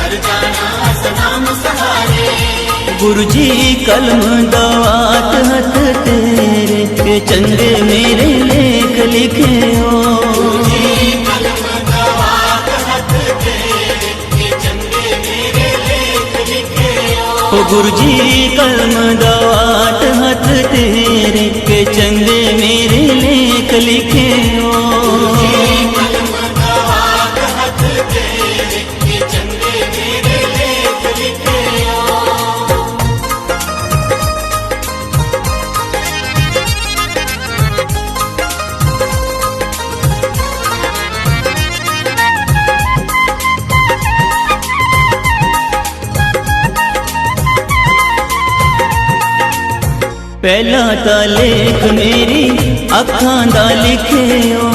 कर जाना सनाम सहारे। गुरु जी कलम दवात हथ तेरे के चंगे मेरे लेख लिखे हो। गुरु जी कलम दवात हथ तेरे के चंगे मेरे लेख लिखे हो। गुरु जी कलम दवात हथ तेरे के चंगे मेरे लेख लिखे हो। पहला ता लेख मेरी अखां दा लिखे हो।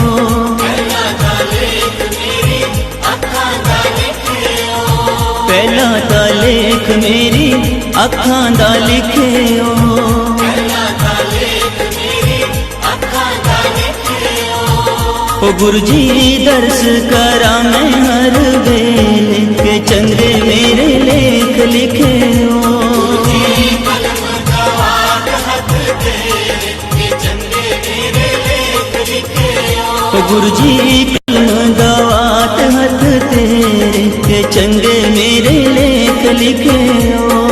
पहला ता लेख मेरी अखां दा लिखे हो। पहला ता लेख मेरी अखां दा लिखे हो। पहला ता लेख मेरी अखां दा लिखे हो। गुरु जी दर्श करा मैं हर वेले के चंगे मेरे लेख लिखे हो। गुरु जी कलम दवात हथ तेरे के चंगे मेरे लेख लिखे हो।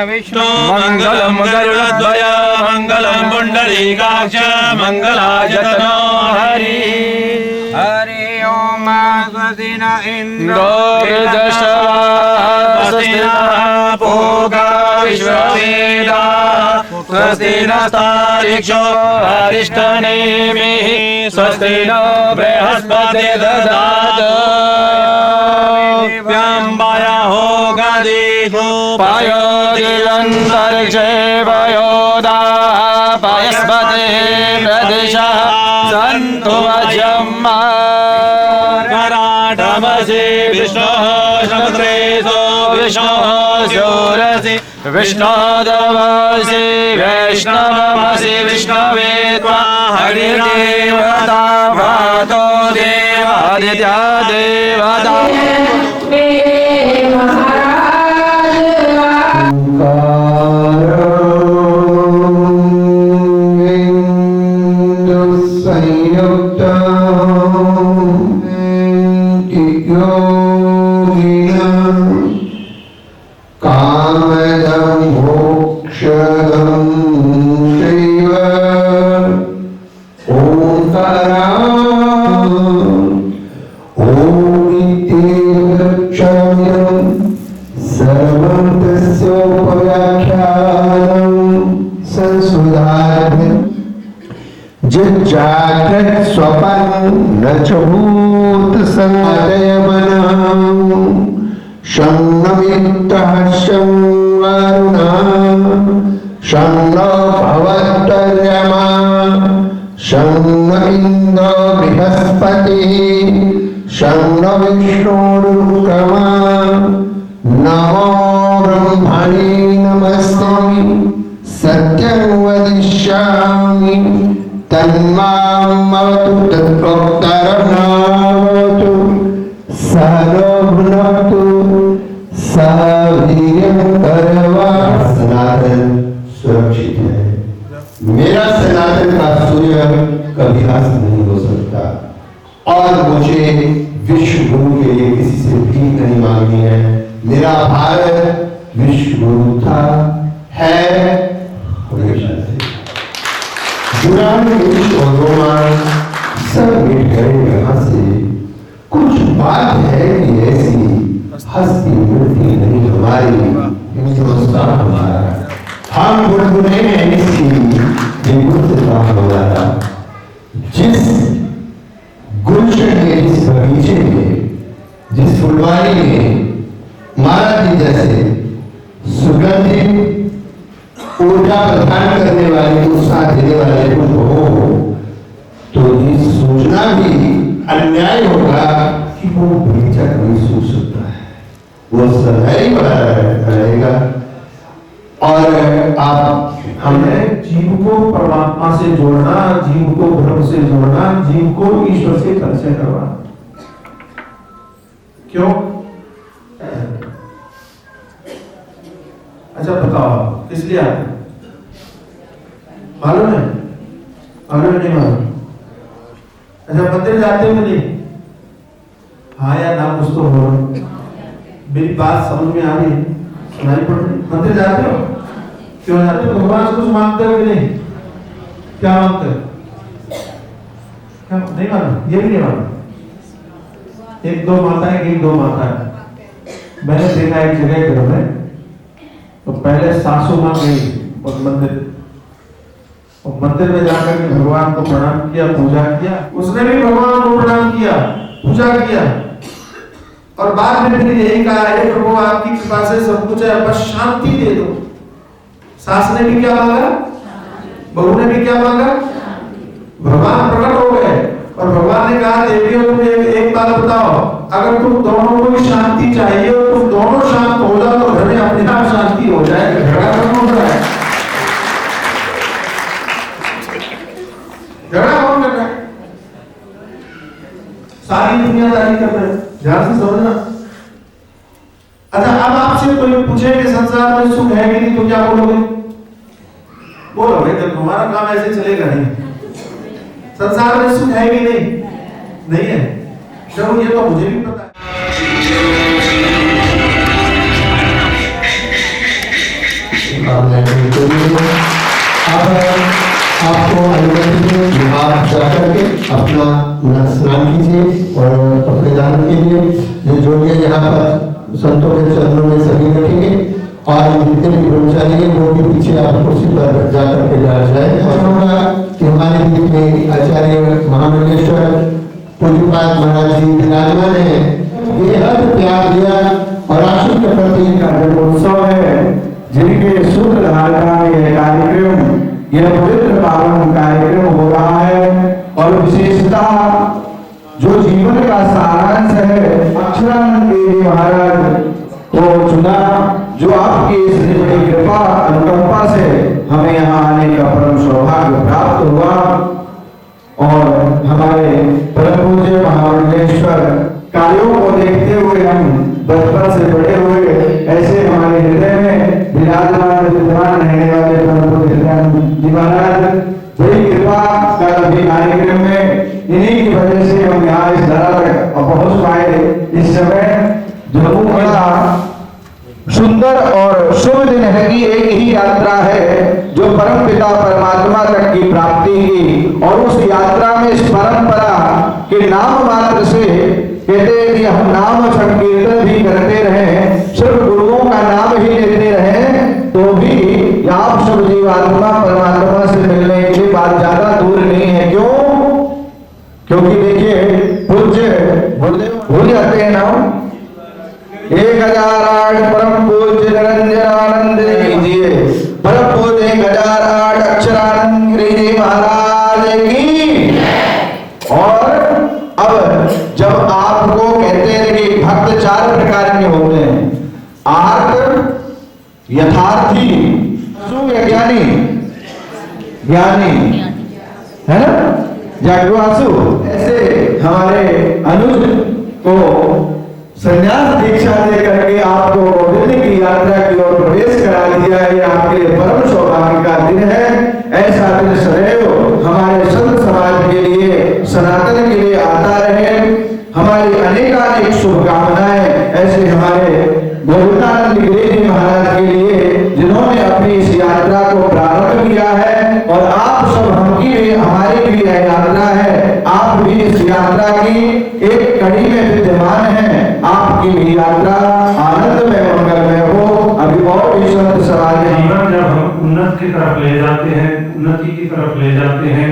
विष्णु मंगलम गरुड़ध्वज मंगलम पुंडरीकाक्ष मंगलायतनो हरि ब्रह्मा स्वस्ति न इन्द्रो स्वस्ति नः पूगा विश्ववेदाः स्वस्ति नस्तारिक्षो अरिष्टनेमिः स्वस्ति नो बृहस्पतिर्दधातु व्याम्बयो गदिषु पयो दिवन्तरिक्षे पयोदाः पयस्पते प्रदिशः सन्तु वजम्माराटमसि विष्णोः समुद्रेषु विष्णोः स्योरसि विष्णोदवसि वैष्णवमसि विष्णवे त्वा हरिदेवता भातो देवादित्या देवता कामदं मोक्षदं चैव ओमित्येतच्चयं सर्वं तस्योपव्याख्यानं संस्कृतात् जिज्जाग्रत् स्वपन् न च भूतसंगतयमनः शन्नमित्तः शं वरुणः शन्नो भवत्तर्यमा शन्न इन्द्रो बृहस्पतिः शन्नो विष्णुरुक्रमा नमो ब्रह्मणे नमस्ते सत्यं वदिष्यामि तन्मामवतु तत्प्रोक्तरमावतु सनो भुनक्तु सवीर्यं करवा। सनातन सुरक्षित है। मेरा सनातन का सूर्य कभी अस्त नहीं हो सकता और मुझे विश्व गुरु के लिए किसी से भी नहीं मांगनी है। मेरा भारत विश्व गुरु था, है, हमेशा से। जुड़ान और रोमान सब मिट गए यहाँ से। कुछ बात है कि ऐसी हंसती मिलती नहीं हमारी हिंदुस्तान हमारा। हम बुलबुलें हैं इसकी हिंदुस्तान हमारा। जिस गुलशन में, जिस बगीचे में, जिस फुलवारी में माला जी जैसे सुगंधित ऊर्जा प्रदान करने वाले, उत्साह देने वाले कुछ हो तो ये सोचना भी अन्याय होगा कि वो बगीचा नहीं सोच सकता है। वो सदैव बना रहेगा। और आप हमें जीव को परमात्मा से जोड़ना, जीव को ब्रह्म से जोड़ना, जीव को ईश्वर से परिचय करवाना। क्यों? अच्छा बताओ किस लिए आते? मालूम है? मालूम नहीं मालूम? अच्छा मंदिर जाते हो नहीं? हाँ या ना कुछ तो हो। मेरी बात समझ में आ रही? सुनाई पड़ रही? मंदिर जाते हो? क्यों जाते हो? भगवान से कुछ मांगते हो कि नहीं? क्या मांगते हो? क्या नहीं मालूम? ये भी नहीं मालूम? एक दो माता है, मैंने देखा एक जगह घर में, तो पहले सासू मां गई और मंदिर में जाकर के भगवान को प्रणाम किया, पूजा किया। उसने भी भगवान को प्रणाम किया, पूजा किया और बाद में फिर यही कहा, हे प्रभु आपकी कृपा से सब कुछ है, बस शांति दे दो। सास ने भी क्या मांगा? बहू ने भी क्या मांगा? भगवान प्रकट हो गए और भगवान ने कहा, देवियों तुम एक बात बताओ, अगर तुम दोनों को भी शांति चाहिए और तुम दोनों शांत हो जाओ तो घर में अपने आप शांति हो जाएगी। झगड़ा खत्म हो रहा है। झगड़ा कौन कर रहा है? सारी दुनियादारी कर रहे हैं। ध्यान से समझना। अच्छा अब आपसे कोई पूछे कि संसार में सुख है कि नहीं, तो क्या बोलोगे? बोलोगे जब तुम्हारा काम ऐसे चलेगा नहीं। संसार में सुख है कि नहीं? नहीं है। चलो ये तो मुझे भी पता है। अब आपको अनुमति दें आप जाकर के अपना स्नान कीजिए और कपड़े दान कीजिए। ये जोड़िए यहाँ पर संतों के चरणों में सभी रखेंगे और जितने भी ब्रह्मचारी हैं वो भी पीछे आप कुर्सी पर जाकर के जा जाए। और होगा कि हमारे बीच में आचार्य महामंडलेश्वर पूज्यपाद महाराज जी विराजमान है। बेहद प्यार दिया और राष्ट्र के प्रति का जन्मोत्सव है, जिनके सूत्रधारता में यह कार्यक्रम, यह पवित्र पावन कार्यक्रम हो रहा है। और विशेषता जो जीवन का सारांश है, अक्षरानंद गिरिजी महाराज को चुना, जो आपकी इस बड़ी कृपा अनुकंपा से हमें यहाँ आने का परम सौभाग्य प्राप्त हुआ। और हमारे परम पूज्य महामंडलेश्वर कार्यों को देखते हुए हम बचपन से बड़े हुए ऐसे हमारे हृदय में विराजमान विद्यमान रहने वाले परम पूज्य जी महाराज बड़ी कृपा का अभी कार्यक्रम में इन्हीं की वजह से हम यहाँ इस धरा तक पहुँच पाए। इस समय जो बड़ा सुंदर और शुभ दिन है कि एक ही यात्रा है जो परम पिता परमात्मा तक की प्राप्ति की। और उस यात्रा में इस परंपरा के नाम मात्र से कहते हैं कि हम नाम संकीर्तन भी करते रहे, सिर्फ गुरुओं का नाम ही लेते रहे, तो भी आप सब जीवात्मा परमात्मा से मिलने के लिए बात ज्यादा दूर नहीं है। क्यों? क्योंकि देखिए पूज्य भूल जाते हैं ना, 1008 परम पूज्य निरंजनानंद लीजिए, परम पूज्य 1008 अक्षरानंद गिरिजी महाराज की। और अब जब आपको कहते हैं कि भक्त 4 प्रकार के होते हैं, आर्त, यथार्थी, सुज्ञानी, ज्ञानी, है ना, जागवासु। ऐसे हमारे अनुज को संन्यास दीक्षा दे करके आपको गोविंद की यात्रा की ओर प्रवेश करा दिया है। ये आपके लिए परम सौभाग्य का दिन है। ऐसा दिन सदैव हमारे संत समाज के लिए, सनातन के लिए आता रहे। हमारी अनेकानेक शुभकामनाएं ऐसे हमारे गोविंदानंद गिरिजी महाराज के लिए, जिन्होंने अपनी इस यात्रा को प्रारंभ किया है। और आप सब हमकी भी, हमारी भी यह यात्रा है, आप भी इस यात्रा की एक कड़ी में विद्यमान है। आपकी भी यात्रा आनंद में मंगलमय हो। अभी और भी संत समाज जीवन जब हम उन्नति की तरफ ले जाते हैं, उन्नति की तरफ ले जाते हैं,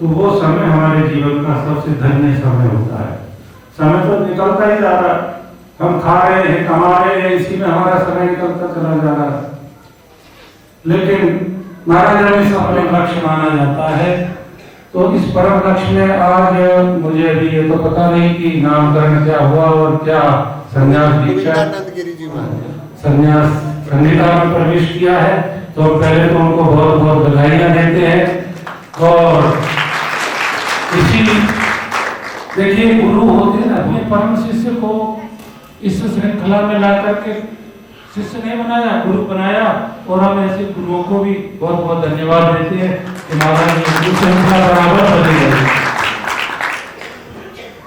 तो वो समय हमारे जीवन का सबसे धन्य समय होता है। समय तो निकलता ही जा रहा है, हम खा रहे हैं, कमा रहे हैं, इसी में हमारा समय निकलता चला जा रहा है। लेकिन महाराज में अपने लक्ष्य माना जाता है। तो इस परम लक्ष्य में आज मुझे अभी ये तो पता नहीं कि नामकरण क्या हुआ और क्या संन्यास दीक्षा, संन्यास संहिता में प्रवेश किया है। तो पहले तो उनको बहुत बहुत बधाइयां देते हैं। और इसी देखिए गुरु होते हैं ना, अपने परम शिष्य को इस श्रृंखला में ला करके शिष्य नहीं बनाया, गुरु बनाया। और हम ऐसे गुरुओं को भी बहुत बहुत धन्यवाद देते हैं कि महाराज गुरु श्रृंखला बराबर बनी है।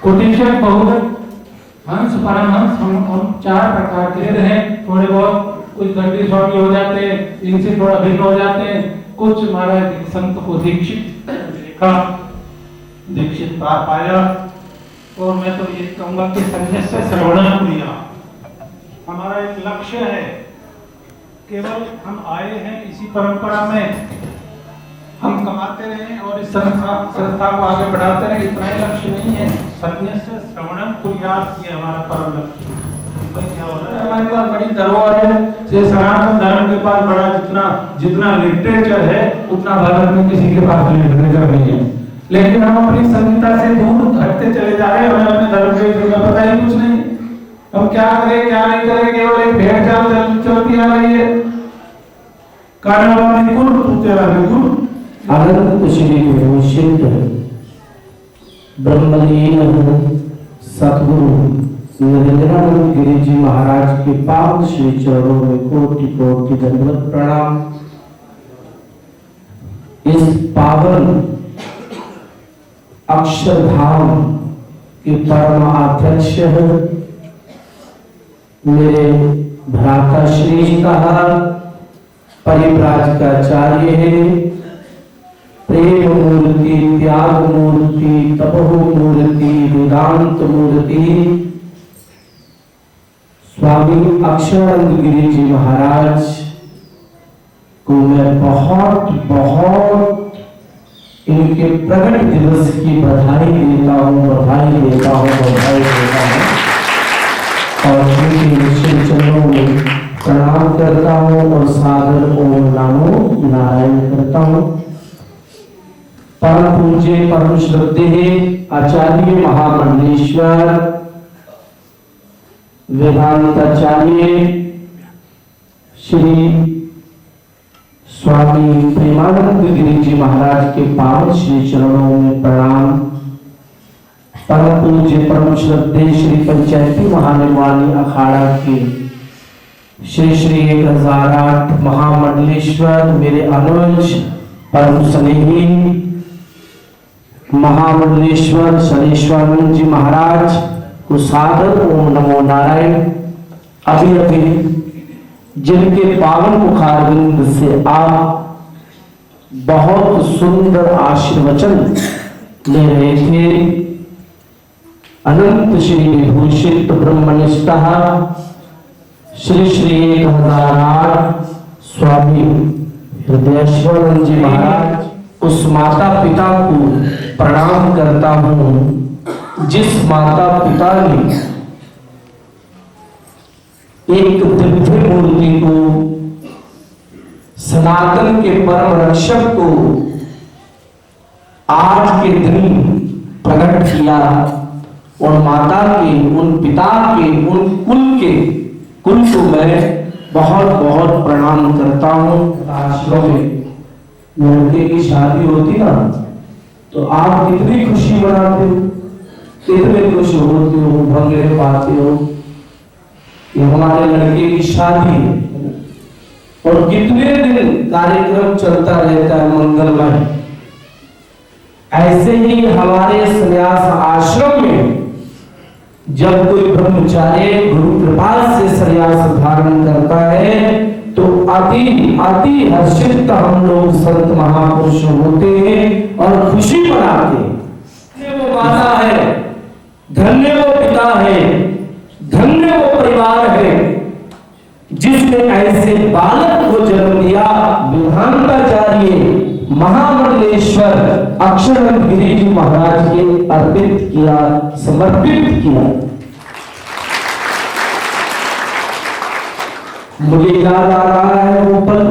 कोटिशर बहुगत हंस परमहंस हम 4 प्रकार के हैं। थोड़े बहुत कुछ गंडी स्वामी हो जाते हैं, इनसे थोड़ा भिन्न हो जाते हैं। कुछ महाराज संत को दीक्षित देखा, दीक्षित पाया। और मैं तो ये कहूंगा कि संन्यास से श्रवण क्रिया हमारा एक लक्ष्य है। केवल हम आए हैं इसी परंपरा में, हम कमाते रहें और इस संस्था को आगे बढ़ाते रहें, इतना ही लक्ष्य नहीं है। संन्यास से श्रवणम कुर्यात, ये हमारा परम लक्ष्य है। हमारे पास बड़ी धरोहर है, सनातन धर्म के पास बड़ा जितना लिटरेचर है उतना भारत में किसी के पास लिटरेचर नहीं है। लेकिन हम अपनी संहिता से दूर हटते चले जा रहे हैं, हमें अपने धर्म के विषय में पता ही कुछ नहीं। हम क्या करें क्या नहीं करें, केवल एक भेड़ चाल चलती आ रही है। कारण अनंत श्री विभूषित ब्रह्मलीन सद्गुरु निरंजनानंद गिरिजी महाराज के पावन श्री चरणों में कोटि कोटि दंडवत प्रणाम। इस पावन अक्षरधाम के परम अध्यक्ष मेरे भ्राता श्री कहा परिव्राजकाचार्य है प्रेम मूर्ति, त्याग मूर्ति, तपो मूर्ति, वेदांत मूर्ति स्वामी अक्षरानंद गिरी जी महाराज को मैं बहुत बहुत इनके प्रकट दिवस की बधाई देता हूँ, बधाई देता हूँ, बधाई देता हूँ और उनके निश्चित चरणों में प्रणाम करता हूँ और सादर ओम नमो नारायण करता हूँ। परम पूज्य परम श्रद्धेय आचार्य महामंडलेश्वर वेदांताचार्य श्री स्वामी प्रेमानंद गिरी जी महाराज के पावन श्री चरणों में प्रणाम। परम पूज्य परम श्रद्धेय श्री पंचायती महानिर्वाणी अखाड़ा के श्री श्री 1008 महामंडलेश्वर मेरे अनुज परम स्नेही महामंडलेश्वर शनेश्वरानंद जी महाराज को सादर ओम नमो नारायण। अभी अभी जिनके पावन मुखारविंद से आप बहुत सुंदर आशीर्वचन ले रहे थे, अनंत श्री विभूषित ब्रह्मनिष्ठ श्री श्री 1008 स्वामी हृदयेश्वरानंद जी महाराज, उस माता पिता को प्रणाम करता हूँ जिस माता पिता ने एक दिव्य मूर्ति को, सनातन के परम रक्षक को आज के दिन प्रकट किया और माता के, उन पिता के, उन कुल को मैं बहुत बहुत प्रणाम करता हूँ। आश्रम में लड़के की शादी होती ना तो आप कितनी खुशी मनाते हो, कितने खुश होते हो, भंगड़े पाते हो कि हमारे लड़के की शादी है और कितने दिन कार्यक्रम चलता रहता है मंगलमय। ऐसे ही हमारे संन्यास आश्रम में जब कोई ब्रह्मचारी गुरु कृपा से संन्यास धारण करता है तो अति अति हर्षित हम लोग संत महापुरुष होते हैं और खुशी मनाते हैं। वो माता है, धन्य वो पिता है, धन्य वो परिवार है जिसने ऐसे बालक को जन्म दिया। विधानताचार्य महामंडलेश्वर अक्षरानंद गिरी जी महाराज के अर्पित किया, समर्पित किया। मुझे याद आ रहा है वो पल,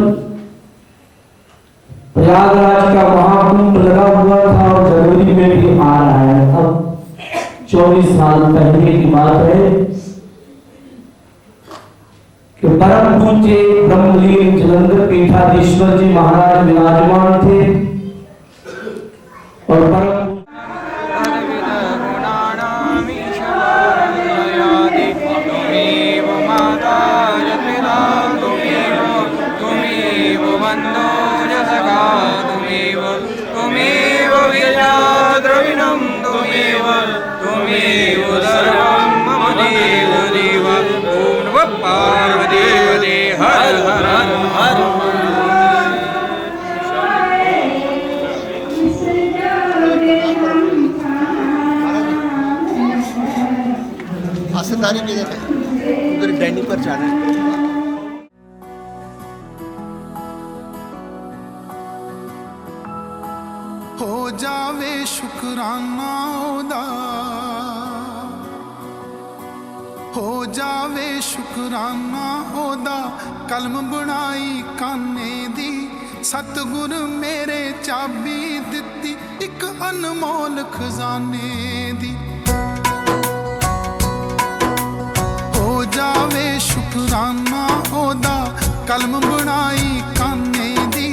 प्रयागराज का महाकुंभ लगा हुआ था और जनवरी में भी आ रहा है। अब 24 साल पहले की बात है कि परम पूज्य ब्रह्मलीन जलंधर पीठाधीश्वर जी महाराज विराजमान थे और परम आसनदारी किधर है? उधर डाइनिंग पर जाना है। हो जावे शुकराना ओदा, हो जावे शुकराना ओदा, कलम बनाई काने दी, सतगुर मेरे चाबी दिती एक अनमोल खजाने दी। हो जावे शुकराना ओदा, कलम बनाई काने दी,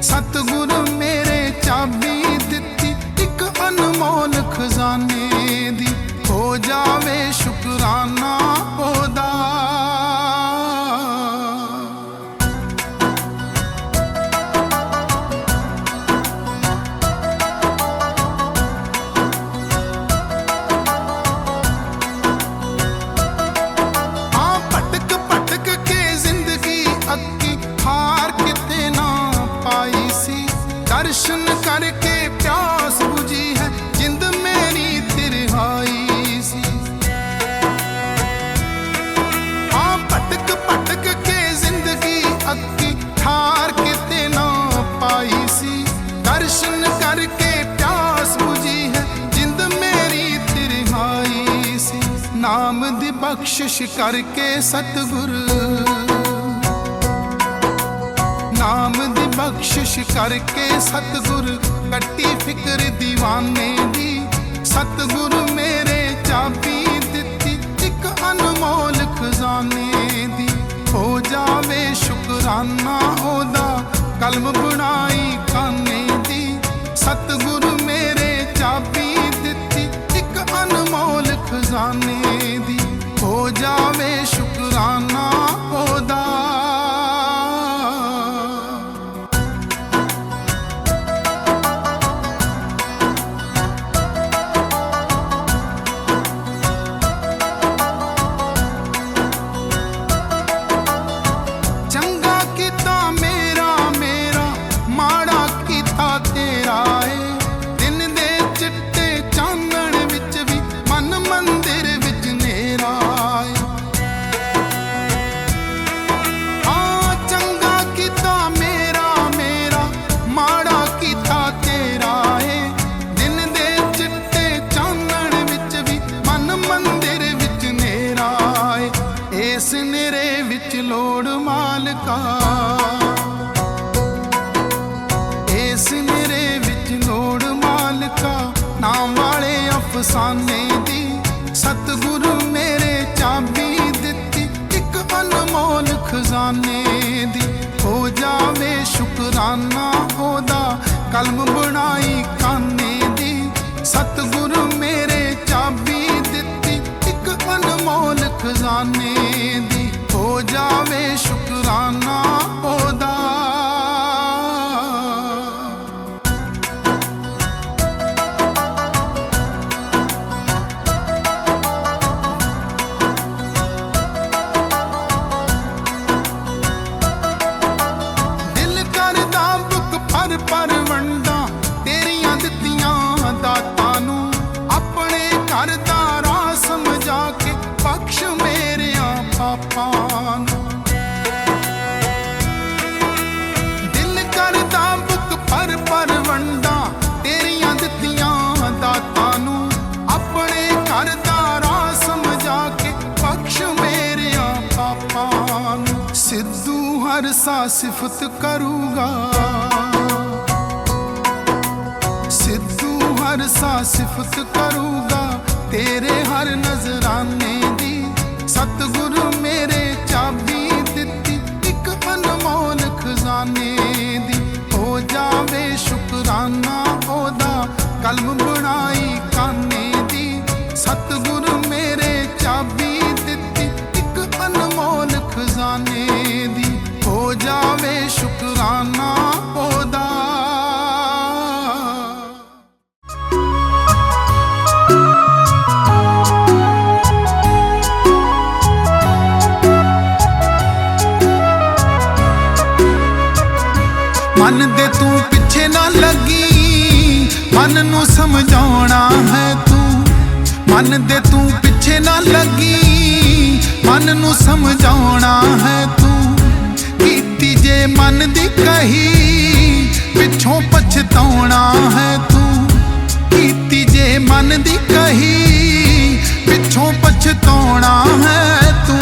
सतगुर मेरे चाबी दिती एक अनमोल खजाने दी। हो जावे शुकराना ओदा। दर्शन करके दी बख्शिश करके सतगुर, नाम दी बख्शिश करके सतगुर, कट्टी फिक्र दीवाने दी। सतगुर मेरे चाबी दिती एक अनमोल खजाने दी। हो जावे शुकराना ओदा कलम बनाई काने दी। सतगुर मेरे चाबी दिती एक अनमोल खजाने दी। हो जावे शुकराना ओदा। चंगा किता मेरा मेरा, माड़ा किता तेरा है। दिन दे चिट्टे चानण विच भी मन मंदिर विच नेरा है। हाँ चंगा किता मेरा मेरा, माड़ा किता तेरा है। दिन दे चिट्टे चानण विच भी मन मंदिर विच नेरा है। इस नेरे विच लोड़ मालका, इस नेरे विच लोड़ मालका, नाम वाले अफसाने दी। सतगुरु मेरे चाबी दिती एक अनमोल खजाने दी। हो जावे शुकराना ओदा कलम बनाई काने दी। सतगुरु मेरे चाबी दिती एक अनमोल खजाने दी। हो जावे शुकराना ओदा। दिल करदा बुक पर वंडा तेरियां दित्तियां दातां नूं। अपने घर दा राह समझा के बख्श मेरियां पापां नूं। दिल करदा बुक पर वंडा तेरियां दित्तियां दातां नूं। अपने घर दा राह समझा के बख्श मेरियां पापां नूं। सिद्धू हर सा सिफत करूगा, सिद्धू हर सा सिफत करूगा तेरे हर नजराने दी। सतगुरु मेरे चाबी दिती एक अनमोल खजाने दी। हो जावे शुकराना ओदा कलम बनाई काने दी। सतगुरु मेरे चाबी दिती एक अनमोल खजाने दी। हो जावे शुकराना ओदा। मन दे तू पिछे ना लगी, मन नू समझाउणा है तू। मन दे तू पिछे ना लगी, मन नू समझाउणा है तू। कीती जे मन दी कही पिछों पछताउणा है तू। कीती जे मन दी कही पिछों पछताउणा है तू।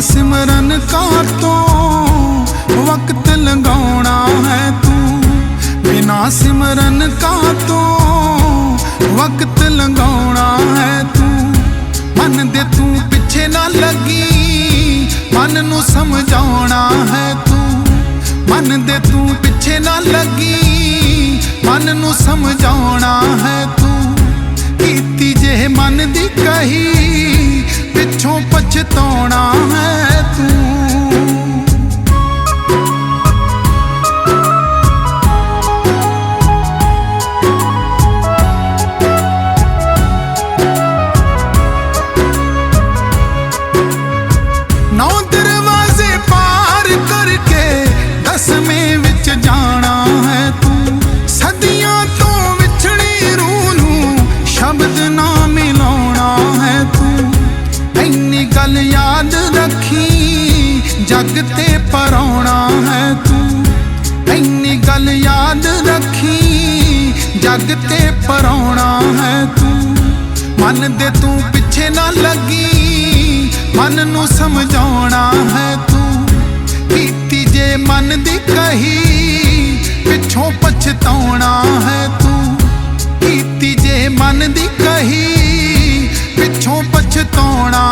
सिमरन का तो वक्त लगाउणा है तू। बिना सिमरन का तो वक्त लगाउणा है तू। मन दे तू पिछे ना लगी, मन नू समझाउणा है तू। मन दे तू पिछे ना लगी, मन नू समझाउणा है तू। कीती जे मन दी कही पिछों पछताउणा है तू। नौ दरवाजे पार करके 10वें विच जाना है तू। सदियां तो जग ते पराउणा है तू इन्नी गल याद रखी जग ते पराउणा है तू मन दे तू पिछे ना लगी मन नू समझाउणा है तू कीती जे मन दी कही पिछों पछताउणा है तू कीती जे मन दी कही पिछों पछताउणा